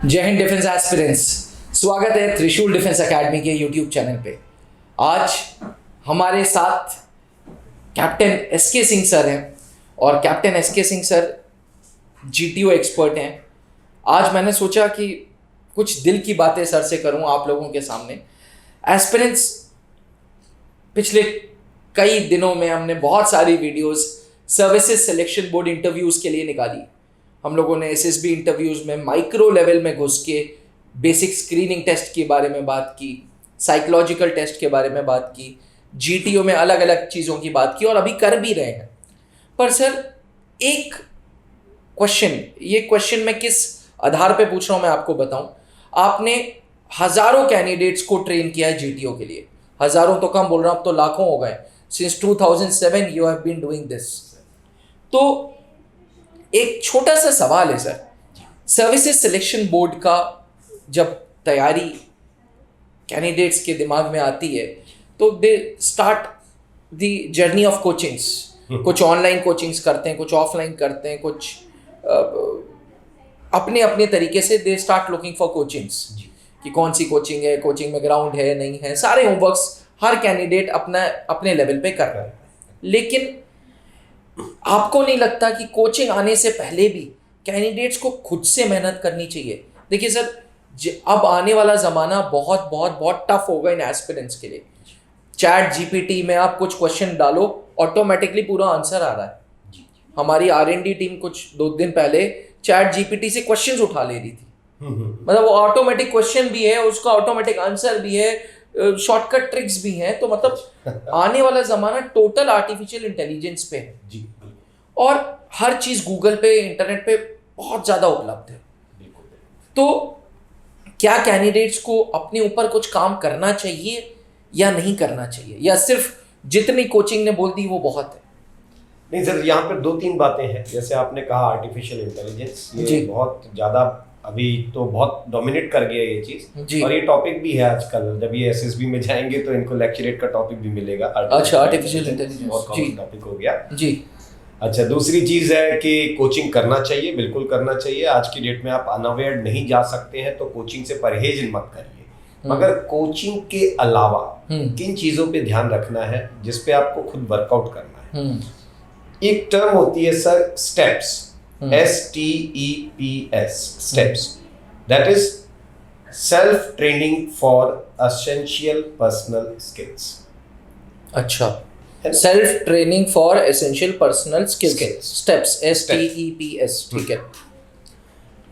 जय Hind defence aspirants, स्वागत है त्रिशूल डिफेंस एकेडमी के यूट्यूब चैनल पे। आज हमारे साथ कैप्टन एसके सिंह सर हैं और captain SK Singh sir GTO expert हैं। आज मैंने सोचा कि कुछ दिल की बातें सर से करूं आप लोगों के सामने। एस्पिरेंट्स, पिछले कई दिनों में हमने बहुत सारी videos services selection board interviews के लिए निकाली। हम लोगों ने एसएसबी इंटरव्यूज़ में माइक्रो लेवल में घुस के बेसिक स्क्रीनिंग टेस्ट के बारे में बात की, साइकोलॉजिकल टेस्ट के बारे में बात की, जीटीओ में अलग अलग चीज़ों की बात की और अभी कर भी रहे हैं। पर सर, एक क्वेश्चन मैं किस आधार पे पूछ रहा हूँ मैं आपको बताऊं। आपने हज़ारों कैंडिडेट्स को ट्रेन किया है जीटीओ के लिए, हज़ारों तो कम बोल रहा हूँ, अब तो लाखों हो गए। Since 2007 you have been doing this. तो एक छोटा सा सवाल है सर, सर्विसेज सिलेक्शन बोर्ड का जब तैयारी कैंडिडेट्स के दिमाग में आती है तो they start the journey of coachings. कुछ ऑनलाइन कोचिंग्स करते हैं, कुछ ऑफलाइन करते हैं, कुछ अपने अपने तरीके से they start looking for coachings कि कौन सी कोचिंग है, कोचिंग में ग्राउंड है नहीं है, सारे होमवर्क्स हर कैंडिडेट अपने लेवल पे कर रहा है। लेकिन आपको नहीं लगता कि कोचिंग आने से पहले भी कैंडिडेट्स को खुद से मेहनत करनी चाहिए? देखिए सर, अब आने वाला ज़माना बहुत बहुत बहुत टफ होगा इन एस्पिरेंट्स के लिए। चैट जीपीटी में आप कुछ क्वेश्चन डालो, ऑटोमेटिकली पूरा आंसर आ रहा है। हमारी आर&डी टीम कुछ 2 दिन पहले चैट जीपीटी से क्वेश्चंस उठा ले रही थी। मतलब वो ऑटोमेटिक क्वेश्चन भी है, उसका ऑटोमेटिक आंसर भी है, शॉर्टकट ट्रिक्स भी हैं। तो मतलब आने वाला ज़माना टोटल आर्टिफिशियल इंटेलिजेंस पे है जी। और हर चीज़ गूगल पे, इंटरनेट पे बहुत ज़्यादा उपलब्ध है। तो क्या कैंडिडेट्स को अपने ऊपर कुछ काम करना चाहिए या नहीं करना चाहिए, या सिर्फ जितनी कोचिंग ने बोल दी वो बहुत है? नहीं सर, यहाँ पर 2-3 बातें हैं। जैसे आपने कहा आर्टिफिशियल इंटेलिजेंस, ये बहुत ज़्यादा अभी तो बहुत डोमिनेट कर गया ये चीज़, और ये टॉपिक भी है आजकल। जब ये एसएसबी में जाएंगे तो इनको लेक्चरेट का टॉपिक भी मिलेगा। अच्छा, आर्टिफिशियल इंटेलिजेंस बहुत कॉमन टॉपिक हो गया जी। अच्छा, दूसरी चीज़ है कि कोचिंग करना चाहिए, बिल्कुल करना चाहिए। आज की डेट में आप अनअवेयर नहीं जा सकते हैं तो कोचिंग से परहेज मत करिए। मगर कोचिंग के अलावा किन चीज़ों पे ध्यान रखना है जिस पे आपको खुद वर्कआउट करना है। एक टर्म होती है sir, steps, STEPS, steps. That is self training for essential personal skills. अच्छा, self training for essential personal skills, steps, STEPS, ठीक है।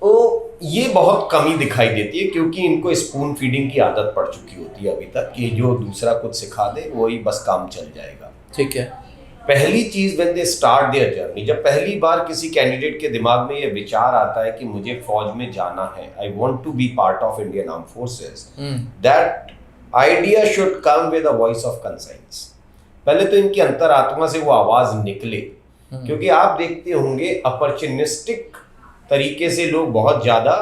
तो ये बहुत कमी दिखाई देती है क्योंकि इनको स्पून फीडिंग की आदत पड़ चुकी होती है अभी तक कि जो दूसरा कुछ सिखा दे वही बस काम चल जाएगा। ठीक है। पहली चीज when they start their journey, जब पहली बार किसी कैंडिडेट के दिमाग में ये विचार आता है कि मुझे फौज में जाना है, I want to be part of Indian arm forces, that idea should come with a voice of conscience. पहले तो इनकी अंतरात्मा से वो आवाज निकले, क्योंकि आप देखते होंगे अपॉर्चुनिस्टिक तरीके से लोग बहुत ज्यादा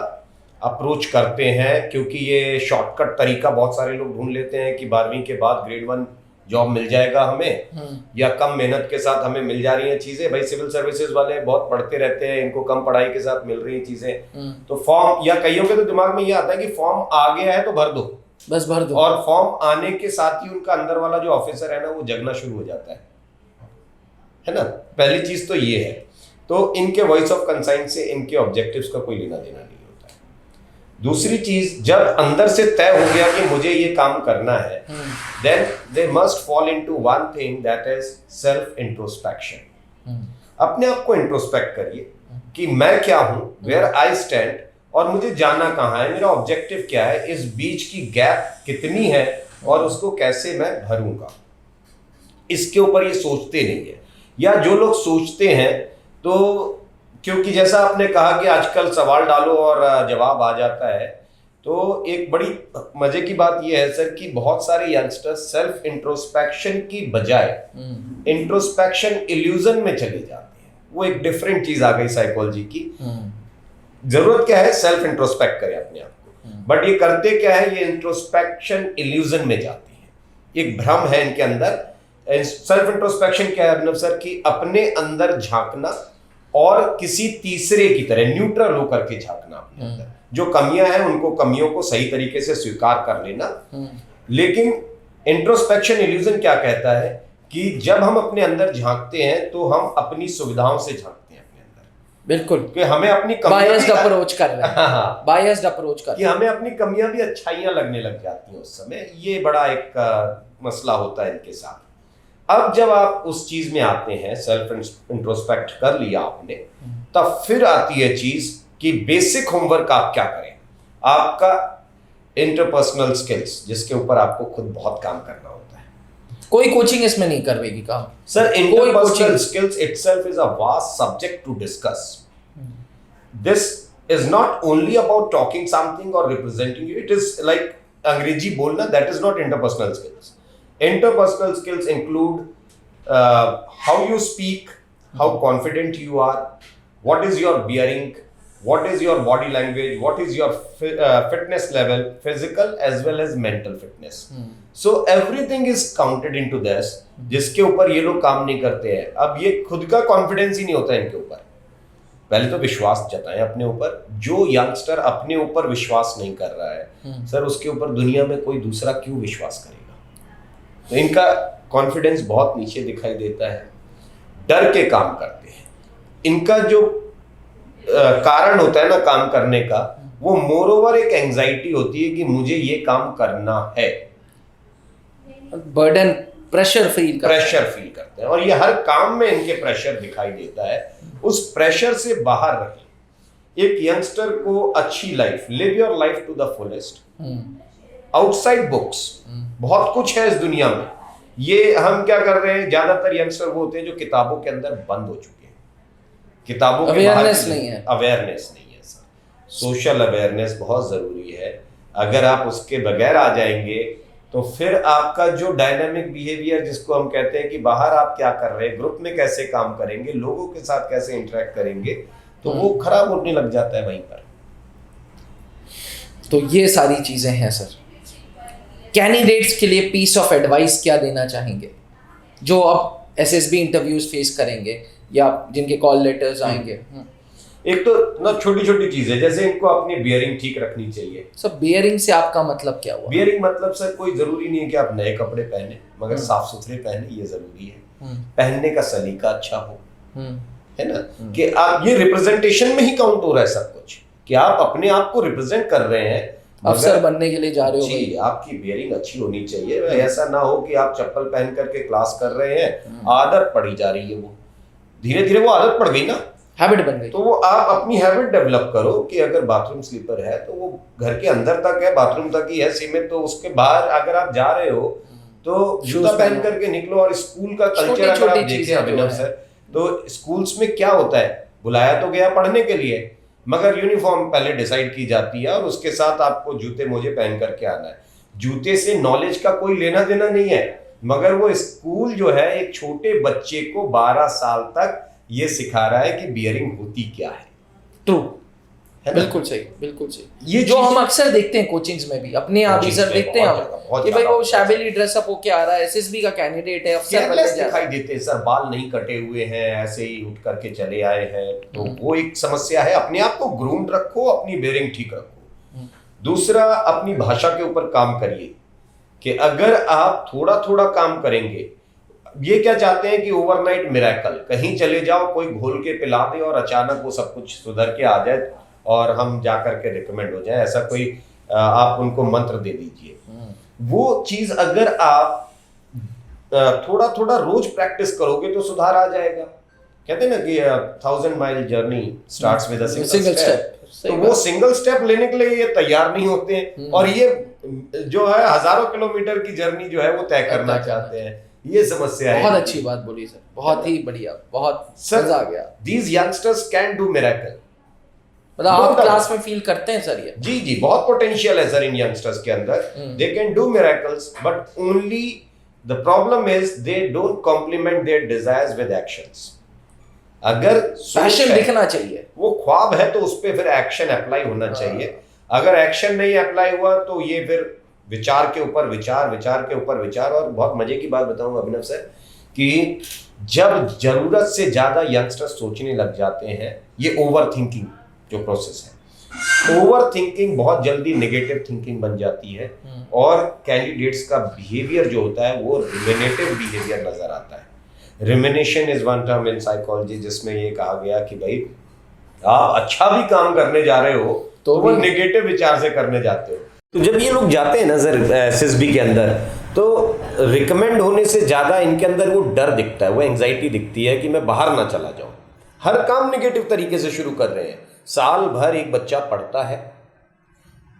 अप्रोच करते हैं, क्योंकि ये शॉर्टकट तरीका बहुत सारे लोग ढूंढ लेते हैं कि 12वीं के बाद ग्रेड 1 जॉब मिल जाएगा हमें, या कम मेहनत के साथ हमें मिल जा रही हैं चीजें। भाई सिविल सर्विसेज वाले बहुत पढ़ते रहते हैं, इनको कम पढ़ाई के साथ मिल रही हैं चीजें। तो फॉर्म, या कईयों के तो दिमाग में ये आता है कि फॉर्म आ गया है तो भर दो, बस भर दो। और फॉर्म आने के साथ ही उनका अंदर वाला जो ऑफिसर है ना, वो जगना शुरू हो जाता है ना। पहली चीज तो ये है। तो इनके वॉइस ऑफ कंसाइंस से इनके ऑब्जेक्टिव्स का कोई लेना देना नहीं होता है। दूसरी चीज, जब अंदर से तय हो गया कि मुझे ये काम करना है, then they must fall into one thing, that is self introspection। अपने आप को इंट्रोस्पेक्ट करिए कि मैं क्या हूं, where I stand, और मुझे जाना कहाँ है, मेरा ऑब्जेक्टिव क्या है, इस बीच की गैप कितनी है और उसको कैसे मैं भरूंगा। इसके ऊपर ये सोचते नहीं है, या जो लोग सोचते हैं तो क्योंकि जैसा आपने कहा कि आजकल सवाल डालो और जवाब आ जाता है, तो एक बड़ी मजे की बात यह है सर कि बहुत सारे यंगस्टर्स सेल्फ इंट्रोस्पेक्शन की बजाय इंट्रोस्पेक्शन इल्यूजन में चले जाते हैं। वो एक डिफरेंट चीज आ गई साइकोलॉजी की। जरूरत क्या है, सेल्फ इंट्रोस्पेक्ट करें अपने आप को, बट ये करते क्या है, ये इंट्रोस्पेक्शन इल्यूजन में जाते हैं। एक भ्रम है इनके अंदर। सेल्फ इंट्रोस्पेक्शन क्या है अर्नब सर, कि अपने अंदर झांकना और किसी तीसरे की तरह न्यूट्रल होकर के झांकना अपने अंदर। जो कमियां हैं उनको कमियों को सही तरीके से स्वीकार कर लेना। लेकिन इंट्रोस्पेक्शन इल्यूजन क्या कहता है कि जब हम अपने अंदर झांकते हैं तो हम अपनी सुविधाओं से झांकते हैं अपने अंदर। बिल्कुल, कि हमें अपनी बायस्ड अप्रोच कर रहे हैं। हाँ, बायस्ड अप्रोच कर कि हमें अपनी कमियां भी अच्छाइयां लगने लग जाती हैं उस समय। ये बड़ा एक मसला होता है इनके साथ। अब जब आप उस चीज में आते हैं, सेल्फ इंट्रोस्पेक्ट कर लिया आपने, तब फिर आती है चीज कि बेसिक होमवर्क आप क्या करें। आपका इंटरपर्सनल स्किल्स, जिसके ऊपर आपको खुद बहुत काम करना होता है। कोई कोचिंग इसमें नहीं करवेगी काम sir. Interpersonal skills itself is a vast subject to discuss. This is not only about talking something और रिप्रेजेंटिंग इट इज लाइक अंग्रेजी बोलना, that is not interpersonal skills. Interpersonal skills include how you speak, how confident you are, what is your bearing, what is your body language, what is your fitness level, physical as well as mental fitness. So everything is counted into this, जिसके ऊपर ये लोग काम नहीं करते हैं। अब ये खुद का कॉन्फिडेंस ही नहीं होता इनके ऊपर। पहले तो विश्वास जताएं अपने ऊपर। जो यंगस्टर अपने ऊपर विश्वास नहीं कर रहा है सर, उसके ऊपर दुनिया में कोई दूसरा क्यों विश्वास करेगा। तो इनका कॉन्फिडेंस बहुत नीचे दिखाई देता है, डर के काम करते हैं। इनका जो कारण होता है ना काम करने का, वो मोर ओवर एक एंजाइटी होती है कि मुझे ये काम करना है। बर्डन, प्रेशर फील करते हैं और ये हर काम में इनके प्रेशर दिखाई देता है। उस प्रेशर से बाहर रहिए। एक यंगस्टर को अच्छी life, live your life to the fullest, outside books बहुत कुछ है इस दुनिया में। ये हम क्या कर रहे हैं, ज्यादातर यंगस्टर वो होते हैं जो किताबों के अंदर बंद हो चुके हैं। किताबों के अवेयरनेस नहीं है सर। सोशल अवेयरनेस बहुत जरूरी है। अगर आप उसके बगैर आ जाएंगे तो फिर आपका जो डायनामिक बिहेवियर, जिसको हम कहते हैं कि बाहर आप क्या कर रहे हैं, ग्रुप में कैसे काम करेंगे, लोगों के साथ कैसे इंटरेक्ट करेंगे, तो वो खराब होने लग जाता है वहीं पर। तो ये सारी चीजें हैं सर। कैंडिडेट्स के लिए पीस ऑफ एडवाइस क्या देना चाहेंगे जो अब एसएसबी इंटरव्यूज फेस करेंगे या जिनके कॉल लेटर्स आएंगे? एक तो ना छोटी छोटी चीजें, जैसे इनको अपनी बियरिंग ठीक रखनी चाहिए। सब बियरिंग से आपका मतलब क्या हुआ? बियरिंग मतलब सर, कोई जरूरी नहीं है कि आप नए कपड़े पहने, मगर साफ सुथरे पहने, ये जरूरी है। पहनने का सलीका अच्छा हो, है ना, कि आप ये रिप्रेजेंटेशन में ही काउंट हो रहा है सब कुछ, कि आप अपने आप को रिप्रेजेंट कर रहे हैं, अफसर बनने के लिए जा रहे हो। जी, आपकी बियरिंग अच्छी होनी चाहिए। ऐसा ना हो कि आप चप्पल पहन करके क्लास कर रहे हैं, आदत पड़ी जा रही है, वो धीरे धीरे वो आदत पड़ गई ना, हैबिट बन गई। तो वो आप अपनी हैबिट डेवलप करो कि अगर बाथरूम स्लीपर है तो वो घर के अंदर तक है, बाथरूम तक ही है सीमित, तो उसके बाहर अगर आप जा रहे हो तो जूता पहन करके निकलो। और स्कूल का कल्चर अगर आप देखें अभिनव सर, तो स्कूल्स में क्या होता है, बुलाया तो गया पढ़ने के लिए, मगर यूनिफॉर्म पहले डिसाइड की जाती है और उसके साथ आपको जूते मोजे पहन करके आना है। जूते से नॉलेज का कोई लेना देना नहीं है, मगर वो स्कूल जो है एक छोटे बच्चे को 12 साल तक ये सिखा रहा है कि बियरिंग होती क्या है। ट्रू, बिल्कुल सही, बिल्कुल सही। ये जो हम अक्सर देखते हैं कोचिंग्स में भी, अपने आप ही सर देखते हैं कि भाई वो शैबिली ड्रेसअप होके आ रहा है, एसएसबी का कैंडिडेट है, अफसर बनने जा रहा है, दिखाई देते हैं सर, बाल नहीं कटे हुए हैं, ऐसे ही उठ करके चले आए हैं, तो वो एक समस्या है। अपने आप को ग्रूम्ड रखो, अपनी बियरिंग ठीक रखो। दूसरा, अपनी भाषा के ऊपर काम करिए कि अगर आप थोड़ा थोड़ा काम करेंगे, ये क्या चाहते हैं कि ओवरनाइट मिरेकल, कहीं चले जाओ, कोई घोल के पिला दे और अचानक वो सब कुछ सुधर के आ जाए और हम जा करके रिकमेंड हो जाए, ऐसा कोई आप उनको मंत्र दे दीजिए। वो चीज अगर आप थोड़ा थोड़ा रोज प्रैक्टिस करोगे तो सुधार आ जाएगा। कहते हैं ना कि 1000 mile journey starts with a single step. तो वो सिंगल स्टेप लेने के लिए ये तैयार नहीं होते हैं और ये जो है हजारों किलोमीटर की जर्नी जो है वो तय करना चाहते हैं। ये समस्या है। बहुत अच्छी बात बोली सर, बहुत ही बढ़िया, बहुत मजा आ गया। These youngsters can do miracle। मतलब आप क्लास में फील करते हैं सर ये? जी जी, बहुत पोटेंशियल है सर इन यंगस्टर्स के अंदर। They can do miracles, but only the problem is they don't complement their desires with actions। अगर पैशन दिखना चाहिए, वो ख्वाब है तो उस पे फिर एक्शन अप्लाई होना चाहिए। अगर एक्शन नहीं अप्लाई हुआ तो ये फिर विचार के ऊपर विचार, विचार के ऊपर विचार। और बहुत मजे की बात बताऊंगा अभिनव सर कि जब जरूरत से ज्यादा यंगस्टर्स सोचने लग जाते हैं, ये ओवर थिंकिंग जो प्रोसेस है, ओवर थिंकिंग बहुत जल्दी नेगेटिव थिंकिंग बन जाती है और कैंडिडेट्स का बिहेवियर जो होता है वो रिमेनेटिव बिहेवियर नजर आता है। Rumination is one term in psychology जिसमें ये कहा गया कि भाई आप अच्छा भी काम करने जा रहे हो तो वो नेगेटिव विचार से करने जाते हो। तो जब ये लोग जाते हैं ना सर एसएसबी के अंदर तो रिकमेंड होने से ज़्यादा इनके अंदर वो डर दिखता है, वो एंग्जाइटी दिखती है कि मैं बाहर ना चला जाऊं। हर काम नेगेटिव तरीके से शुरू कर रहे हैं। साल भर एक बच्चा पढ़ता है,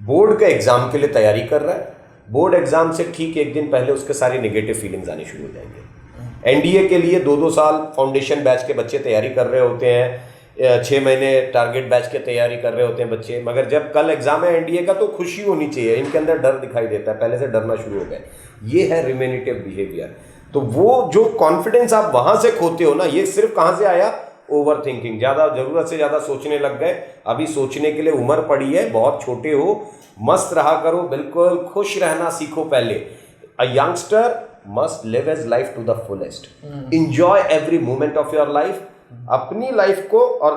बोर्ड के एग्जाम के लिए तैयारी कर रहा है, बोर्ड एग्जाम से ठीक एक दिन पहले उसके सारी नेगेटिव फीलिंग्स आनी शुरू हो जाएंगे। एनडीए के लिए 2-2 साल फाउंडेशन बैच के बच्चे तैयारी कर रहे होते हैं, 6 महीने टारगेट बैच के तैयारी कर रहे होते हैं बच्चे, मगर जब कल एग्जाम है एनडीए का तो खुशी होनी चाहिए, इनके अंदर डर दिखाई देता है, पहले से डरना शुरू हो गए। ये है रिमेनेटिव बिहेवियर। तो वो जो कॉन्फिडेंस आप वहां से खोते हो ना, ये सिर्फ कहां से आया? Over thinking. ज़्यादा ज़रूरत से ज़्यादा सोचने लग गए। अभी सोचने के लिए उम्र पड़ी है, बहुत छोटे हो, मस्त रहा करो, बिल्कुल खुश रहना सीखो पहले। A youngster must live his life to the fullest, enjoy every moment of your life. अपनी लाइफ को और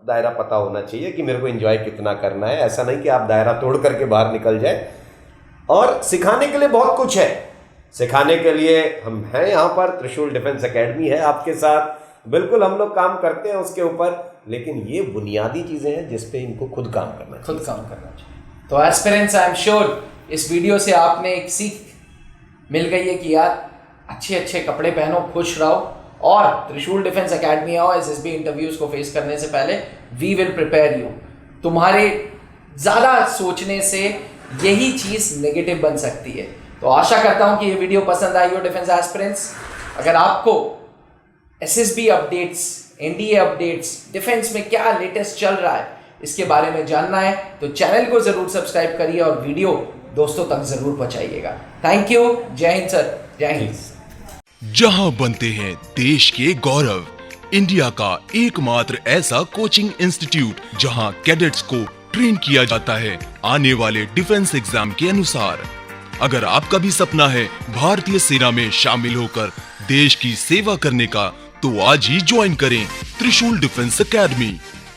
दायरा पता होना चाहिए कि मेरे को एंजॉय कितना करना है। ऐसा नहीं कि आप दायरा तोड़ करके बाहर निकल जाए। और सिखाने के लिए बहुत कुछ है, सिखाने के लिए हम हैं यहाँ पर, त्रिशूल डिफेंस एकेडमी है आपके साथ, बिल्कुल हम लोग काम करते हैं उसके ऊपर, लेकिन ये बुनियादी चीज़ें हैं जिस पे इनको खुद काम करना चाहिए। तो एस्पिरेंट्स, आई एम श्योर इस वीडियो से आपने एक सीख मिल गई है कि यार अच्छे अच्छे कपड़े पहनो, खुश रहो, और त्रिशूल डिफेंस एकेडमी आओ। एसएसबी इंटरव्यूज को फेस करने से पहले वी विल प्रिपेयर यू। तुम्हारे ज़्यादा सोचने से यही चीज़ नेगेटिव बन सकती है। तो आशा करता हूँ कि ये वीडियो पसंद आई हो डिफेंस एस्पिरेंट्स। अगर आपको SSB updates, NDA updates, defence में क्या लेटेस्ट चल रहा है इसके बारे में जानना है तो चैनल को ज़रूर सब्सक्राइब करिए और वीडियो दोस्तों तक ज़रूर पहुँचाइएगा। Thank you. जय हिंद सर। जय हिंद। जहां बनते हैं देश के गौरव, इंडिया का एकमात्र ऐसा कोचिंग इंस्टीट्यूट जहां कैडेट्स को ट्रेन किया जाता है आने वाले डिफेंस एग्जाम के अनुसार। अगर आपका भी सपना है भारतीय सेना में शामिल होकर देश की सेवा करने का, तो आज ही ज्वाइन करें त्रिशूल डिफेंस एकेडमी।